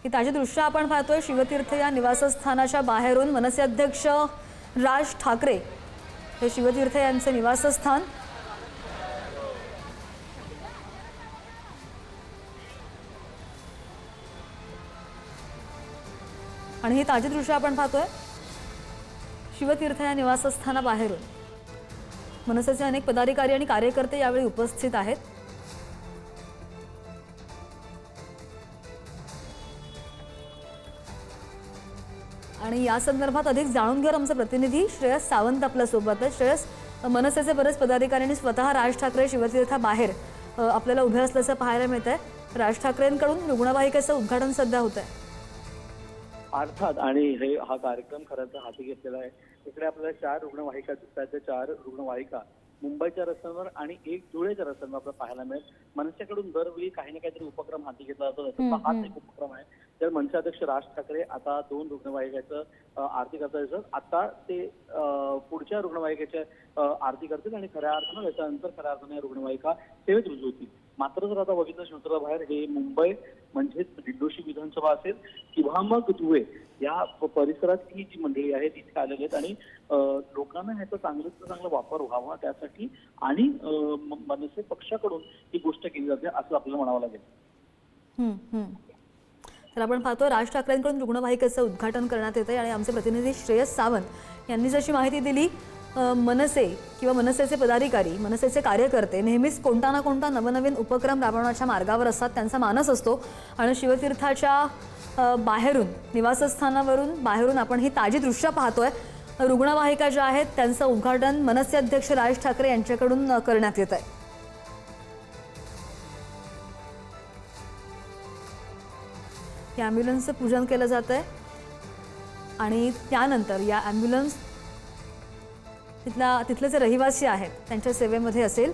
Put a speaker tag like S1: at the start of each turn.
S1: ही ताजी दृश्य आपण पाहतोय शिवतीर्थ या निवासस्थानाच्या बाहेरून मनसे अध्यक्ष राज ठाकरे हे शिवतीर्थ यांचे निवासस्थान आणि ही ताजी दृश्य आपण पाहतोय शिवतीर्थ या निवासस्थानाबाहेरून मनसेचे अनेक पदाधिकारी आणि कार्यकर्ते यावेळी उपस्थित आहेत। आणि या संदर्भात अधिक जाणून घेणार आमचे प्रतिनिधी श्रेयस सावंत आपल्या सोबत आहेत। श्रेयस, मनसेचे बरेच पदाधिकाऱ्यांनी स्वतः राज ठाकरे शिवतीर्थाबाहेर आपल्याला उभे असल्याचं पाहायला मिळतंय। राज ठाकरेंकडून रुग्णवाहिकेचं उद्घाटन सध्या होत आहे।
S2: अर्थात आणि हा कार्यक्रम खरंच हाती घेतलेला आहे। इकडे आपल्याला 4 रुग्णवाहिका दिसतात। त्या 4 रुग्णवाहिका मुंबईच्या रस्त्यांवर आणि एक धुळेच्या रस्त्यांवर आपल्याला पाहायला मिळेल। मनसेकडून दरवेळी काही ना काहीतरी उपक्रम हाती घेतला जातो, त्याचा हाच एक उपक्रम आहे। तर मनसे अध्यक्ष राज ठाकरे आता 2 रुग्णवाहिकेचं आरती करतात। आता ते पुढच्या रुग्णवाहिकेच्या आरती करतील आणि खऱ्या अर्थानं त्याच्यानंतर खऱ्या अर्थाने रुग्णवाहिका सेवेत रुजू होतील। मात्र जर आता बघितलं शिवतीर्थाबाहेर हे मुंबई म्हणजेच दिंडोशी विधानसभा असेल किंवा मग धुळे या परिसरात ही जी मंडळी आहे तिथे आलेली आहेत आणि लोकांना ह्याचा चांगला वापर व्हावा त्यासाठी आणि मनसे पक्षाकडून ही गोष्ट केली जाते असं आपल्याला म्हणावं लागेल।
S1: तर आपण पाहतो राज ठाकरेंकडून रुग्णवाहिकेचं उद्घाटन करण्यात येते आणि आमचे प्रतिनिधी श्रेयस सावंत यांनी जशी माहिती दिली, मनसे किंवा मनसेचे पदाधिकारी मनसेचे कार्यकर्ते नेहमीच कोणता ना कोणता नवनवीन उपक्रम राबवण्याच्या मार्गावर असतात, त्यांचा मानस असतो। आणि शिवतीर्थाच्या बाहेरून निवासस्थानावरून बाहेरून आपण ही ताजी दृश्य पाहतोय। रुग्णवाहिका ज्या आहेत त्यांचं उद्घाटन मनसे अध्यक्ष राज ठाकरे यांच्याकडून करण्यात येत आहे। या ॲम्ब्युलन्सचं पूजन केलं जात आहे आणि त्यानंतर या ॲम्ब्युलन्स तिथले जे रहिवासी आहेत त्यांच्या सेवेमध्ये असेल।